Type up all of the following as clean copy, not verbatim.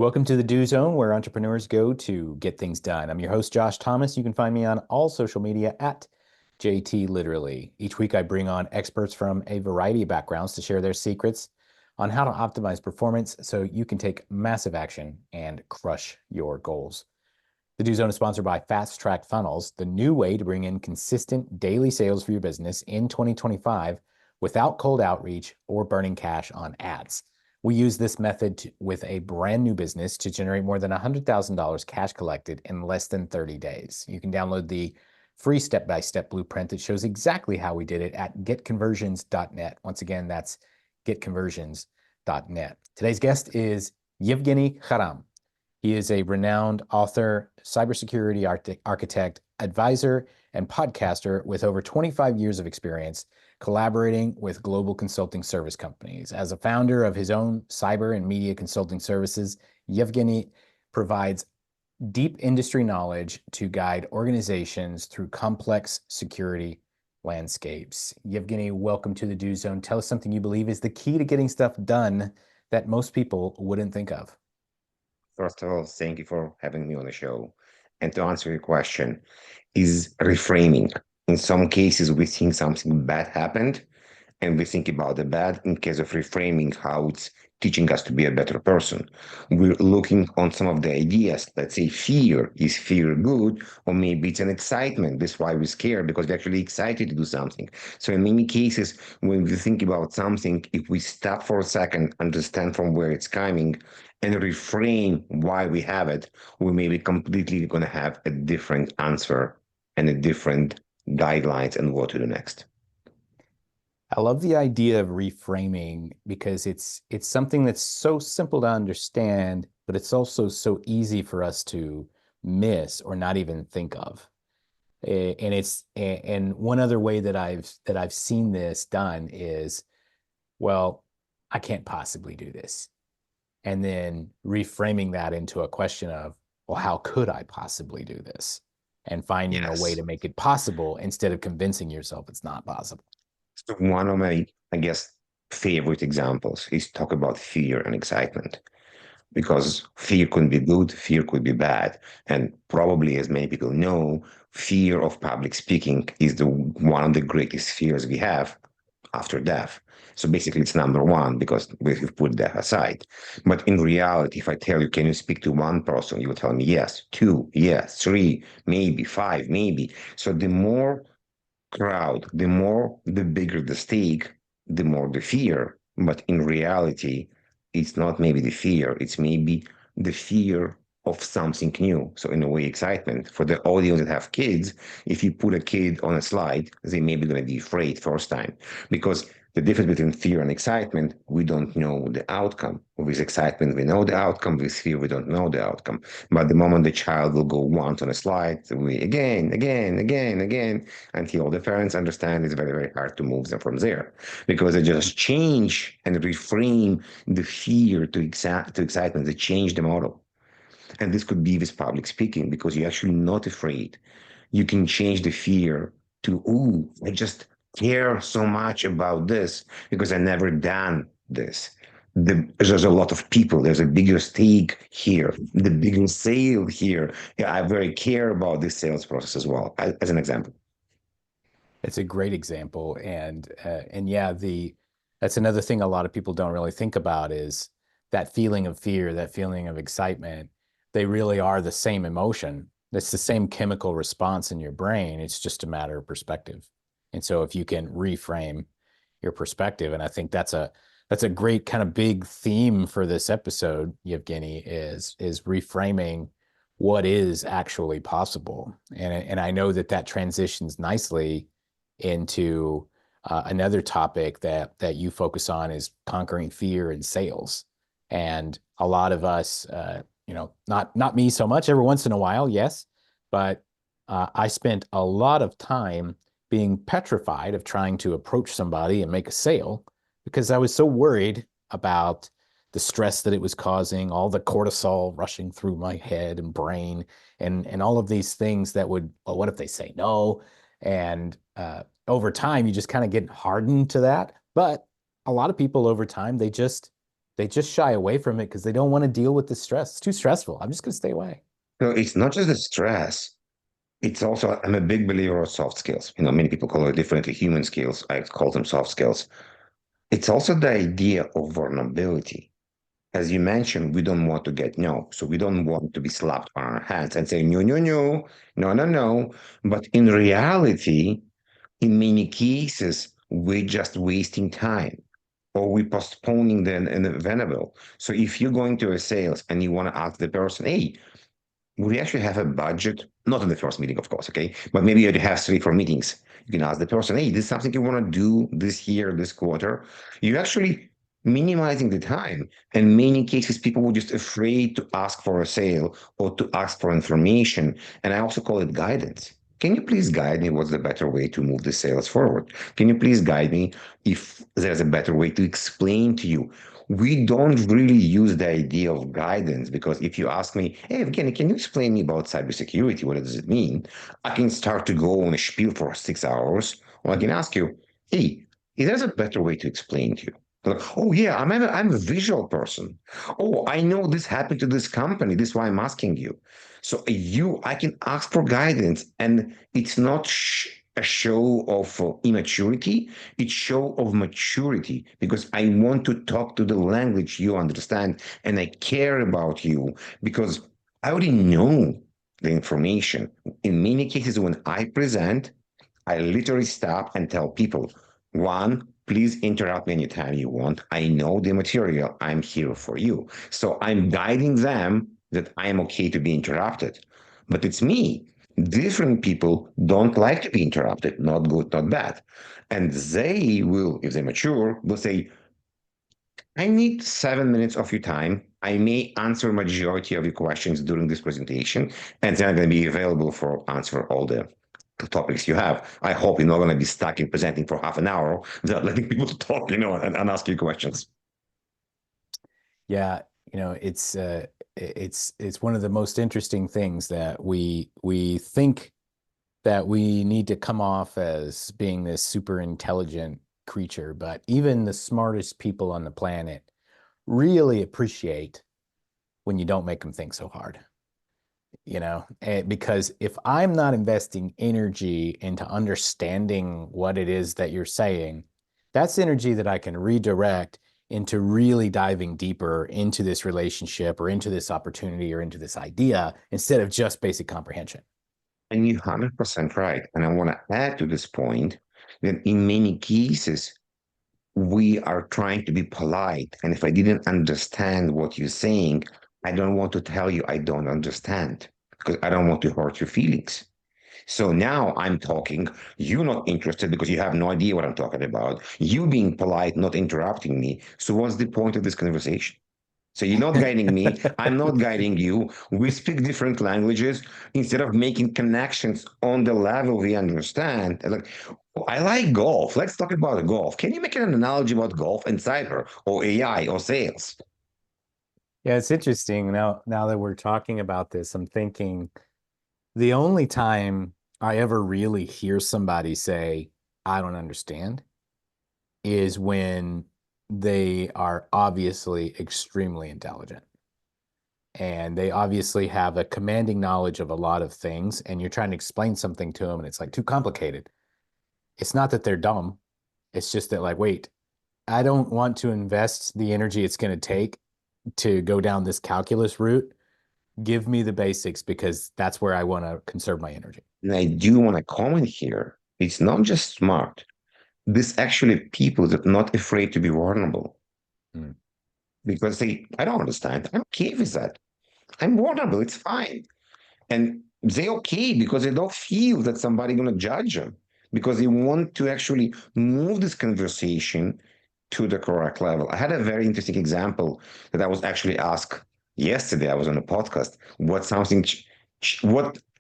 Welcome to the Do Zone, where entrepreneurs go to get things done. I'm your host, Josh Thomas. You can find me on all social media at JT Literally. Each week, I bring on experts from a variety of backgrounds to share their secrets on how to optimize performance so you can take massive action and crush your goals. The Do Zone is sponsored by Fast Track Funnels, the new way to bring in consistent daily sales for your business in 2025 without cold outreach or burning cash on ads. We use this method with a brand new business to generate more than $100,000 cash collected in less than 30 days. You can download the free step-by-step blueprint that shows exactly how we did it at getconversions.net. Once again, that's getconversions.net. Today's guest is Evgeniy Kharam. He is a renowned author, cybersecurity architect, advisor, and podcaster with over 25 years of experience collaborating with global consulting service companies. As a founder of his own cyber and media consulting services, Evgeniy provides deep industry knowledge to guide organizations through complex security landscapes. Evgeniy, welcome to the Do Zone. Tell us something you believe is the key to getting stuff done that most people wouldn't think of. First of all, thank you for having me on the show. And to answer your question, is reframing. In some cases, we think something bad happened, and we think about the bad in case of reframing, how it's teaching us to be a better person. We're looking on some of the ideas. Let's say fear. Is fear good? Or maybe it's an excitement. That's why we're scared, because we're actually excited to do something. So in many cases, when we think about something, if we stop for a second, understand from where it's coming, and reframe why we have it, we may be completely going to have a different answer and a different guidelines and what to do next. I love the idea of reframing because it's something that's so simple to understand, but it's also so easy for us to miss or not even think of. And one other way that I've seen this done is, well, I can't possibly do this. And then reframing that into a question of, well, how could I possibly do this? And finding a way Yes. to make it possible instead of convincing yourself it's not possible. So one of my, I guess, favorite examples is talk about fear and excitement, because fear could be good, fear could be bad. And probably, as many people know, fear of public speaking is the one of the greatest fears we have after death. So basically, it's number one because we've put death aside. But in reality, if I tell you, can you speak to one person? You will tell me yes, two, yes, three, maybe five, maybe. So the more crowd, the bigger the stake, the more the fear. But in reality, it's not maybe the fear, it's maybe the fear of something new. So in a way, excitement. For the audience that have kids, if you put a kid on a slide, they may be going to be afraid first time, because the difference between fear and excitement, we don't know the outcome. With excitement, we know the outcome. With fear, we don't know the outcome. But the moment the child will go once on a slide, we again, again, again, again, until the parents understand it's very, very hard to move them from there, because they just change and reframe the fear to excitement. They change the model. And this could be with public speaking, because you're actually not afraid. You can change the fear to, ooh, I just care so much about this because I never done this. There's a lot of people. There's a bigger stake here, the bigger sale here. Yeah, I very care about this sales process as well, as an example. It's a great example, and yeah, the that's another thing a lot of people don't really think about is that feeling of fear, that feeling of excitement. They really are the same emotion. It's the same chemical response in your brain. It's just a matter of perspective. And so if you can reframe your perspective, and I think that's a great kind of big theme for this episode, Yevgeny, is reframing what is actually possible. And I know that that transitions nicely into another topic that you focus on is conquering fear in sales. And a lot of us, not me so much. Every once in a while, yes, but I spent a lot of time being petrified of trying to approach somebody and make a sale because I was so worried about the stress that it was causing, all the cortisol rushing through my head and brain, and all of these things that would, well, what if they say no? And over time, you just kind of get hardened to that. But a lot of people over time, they just They just shy away from it because they don't want to deal with the stress. It's too stressful. I'm just going to stay away. So it's not just the stress. It's also, I'm a big believer of soft skills. Many people call it differently human skills. I call them soft skills. It's also the idea of vulnerability. As you mentioned, we don't want to get no. So we don't want to be slapped on our hands and say, no, no, no, no, no, no. But in reality, in many cases, we're just wasting time or we're postponing the inevitable. So if you're going to a sales and you want to ask the person, hey, we actually have a budget, not in the first meeting, of course, okay? But maybe you have 3, 4 meetings. You can ask the person, hey, this is something you want to do this year, this quarter. You're actually minimizing the time. In many cases, people were just afraid to ask for a sale or to ask for information. And I also call it guidance. Can you please guide me what's the better way to move the sales forward? Can you please guide me if there's a better way to explain to you? We don't really use the idea of guidance because if you ask me, hey, Evgeny, can you explain me about cybersecurity? What does it mean? I can start to go on a spiel for 6 hours, or I can ask you, hey, is there a better way to explain to you? Like, oh yeah, I'm a visual person. Oh, I know this happened to this company. This is why I'm asking you. So I can ask for guidance, and it's not a show of immaturity. It's show of maturity because I want to talk to the language you understand, and I care about you because I already know the information. In many cases, when I present, I literally stop and tell people, one, please interrupt me anytime you want. I know the material. I'm here for you. So I'm guiding them that I'm okay to be interrupted. But it's me. Different people don't like to be interrupted, not good, not bad. And they will, if they're mature, will say, I need 7 minutes of your time. I may answer majority of your questions during this presentation, and then I'm going to be available for answer all the topics you have. I hope you're not going to be stuck in presenting for half an hour without letting people talk, and ask you questions. Yeah, it's one of the most interesting things that we think that we need to come off as being this super intelligent creature, but even the smartest people on the planet really appreciate when you don't make them think so hard. Because if I'm not investing energy into understanding what it is that you're saying, that's energy that I can redirect into really diving deeper into this relationship or into this opportunity or into this idea instead of just basic comprehension. And you're 100% right. And I want to add to this point that in many cases, we are trying to be polite. And if I didn't understand what you're saying, I don't want to tell you I don't understand because I don't want to hurt your feelings. So now I'm talking, you're not interested because you have no idea what I'm talking about. You being polite, not interrupting me. So what's the point of this conversation? So you're not guiding me. I'm not guiding you. We speak different languages. Instead of making connections on the level we understand, like, "Oh, I like golf. Let's talk about golf. Can you make an analogy about golf and cyber or AI or sales?" Yeah, it's interesting. Now that we're talking about this, I'm thinking the only time I ever really hear somebody say, I don't understand, is when they are obviously extremely intelligent and they obviously have a commanding knowledge of a lot of things, and you're trying to explain something to them and it's like too complicated. It's not that they're dumb, it's just that, like, wait, I don't want to invest the energy it's going to take to go down this calculus route. Give me the basics because that's where I want to conserve my energy. And I do want to comment here. It's not just smart. This actually people that are not afraid to be vulnerable Mm. because I don't understand. I'm okay with that. I'm vulnerable. It's fine. And they okay because they don't feel that somebody gonna judge them because they want to actually move this conversation to the correct level. I had a very interesting example that I was actually asked yesterday. I was on a podcast. What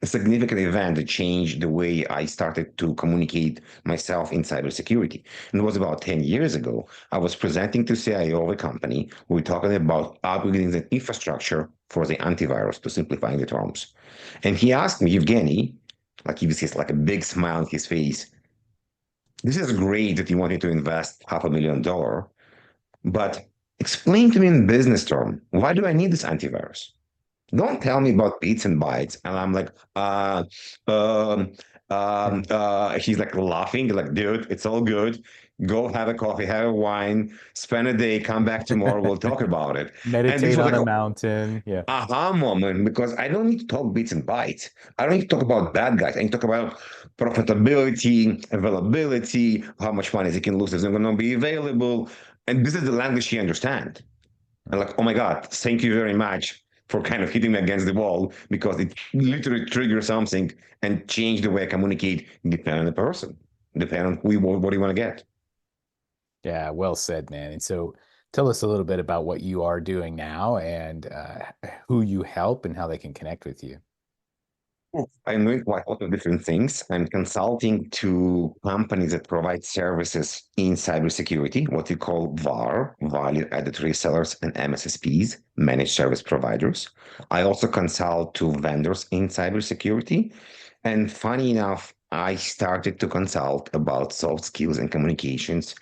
a significant event that changed the way I started to communicate myself in cybersecurity. And it was about 10 years ago. I was presenting to CIO of a company. We were talking about upgrading the infrastructure for the antivirus, to simplifying the terms. And he asked me, Evgeny, like he was just like a big smile on his face. This is great that you wanted to invest $500,000, but explain to me in business term, why do I need this antivirus? Don't tell me about bits and bytes. And I'm like, um, he's like laughing, like, dude, it's all good. Go have a coffee, have a wine, spend a day, come back tomorrow, we'll talk about it. And this Meditate was on like a a mountain. Yeah. aha moment because I don't need to talk bits and bytes. I don't need to talk about bad guys. I need to talk about profitability, availability, how much money they can lose if they're going to be available. And this is the language he understands. And like, oh my God, thank you very much for kind of hitting me against the wall because it literally triggers something and change the way I communicate depending on the person, depending on who you, what you want to get. Yeah, well said, man. And so tell us a little bit about what you are doing now and who you help and how they can connect with you. I'm doing quite a lot of different things. I'm consulting to companies that provide services in cybersecurity, what we call VAR, value added resellers, and MSSPs, managed service providers. I also consult to vendors in cybersecurity. And funny enough, I started to consult about soft skills and communications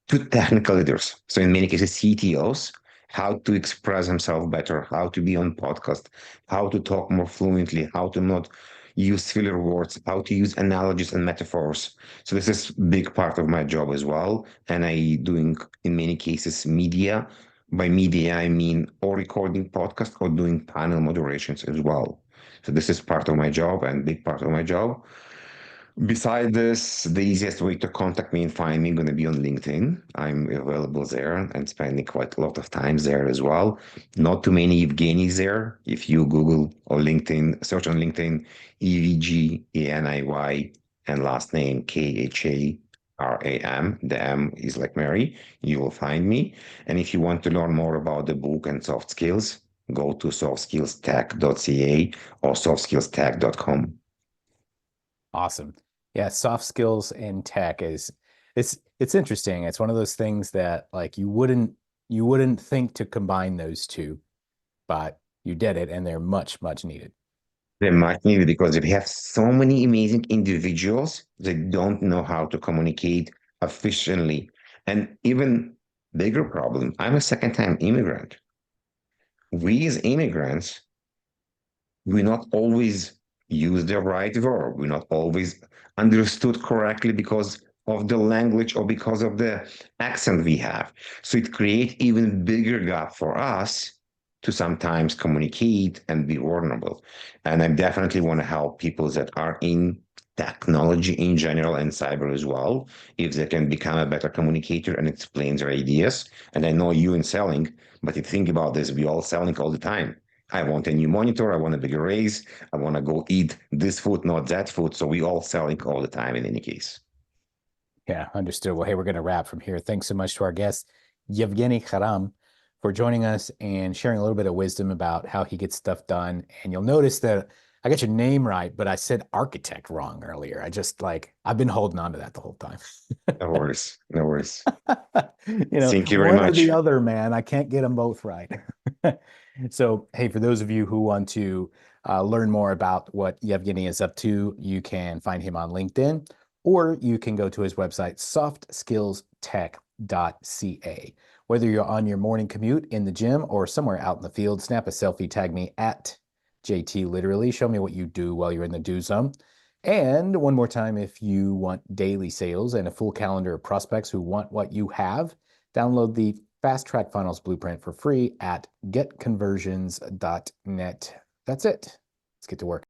to technical leaders. So in many cases, CTOs, how to express themselves better, how to be on podcast, how to talk more fluently, how to not use filler words, how to use analogies and metaphors. So this is big part of my job as well. And I doing in many cases media. By media, I mean or recording podcast or doing panel moderations as well. So this is part of my job and big part of my job. Besides this, the easiest way to contact me and find me going to be on LinkedIn. I'm available there and spending quite a lot of time there as well. Not too many Evgenys there. If you Google or LinkedIn, search on LinkedIn, Evgeniy and last name Kharam, the M is like Mary, you will find me. And if you want to learn more about the book and soft skills, go to softskillstech.ca or softskillstech.com. Awesome. Yeah, soft skills in tech is it's interesting. It's one of those things that like you wouldn't think to combine those two, but you did it and they're much, much needed. They might need it because we have so many amazing individuals that don't know how to communicate efficiently. And even bigger problem, I'm a second-time immigrant. We as immigrants, we not always use the right verb. We not always understood correctly because of the language or because of the accent we have. So it creates even bigger gap for us to sometimes communicate and be vulnerable. And I definitely want to help people that are in technology in general and cyber as well, if they can become a better communicator and explain their ideas. And I know you in selling, but if you think about this, we all selling all the time. I want a new monitor. I want a bigger raise. I want to go eat this food, not that food. So we all selling all the time in any case. Yeah, understood. Well, hey, we're going to wrap from here. Thanks so much to our guest, Evgeniy Kharam, for joining us and sharing a little bit of wisdom about how he gets stuff done. And you'll notice that I got your name right, but I said architect wrong earlier. I just like, I've been holding on to that the whole time. No worries. No worries. Thank you very One or the much. other, man. I can't get them both right. So, hey, for those of you who want to learn more about what Yevgeny is up to, you can find him on LinkedIn, or you can go to his website, softskillstech.ca. Whether you're on your morning commute in the gym or somewhere out in the field, snap a selfie, tag me at JT Literally. Show me what you do while you're in the do zone. And one more time, if you want daily sales and a full calendar of prospects who want what you have, download the Fast Track Funnels Blueprint for free at getconversions.net. That's it. Let's get to work.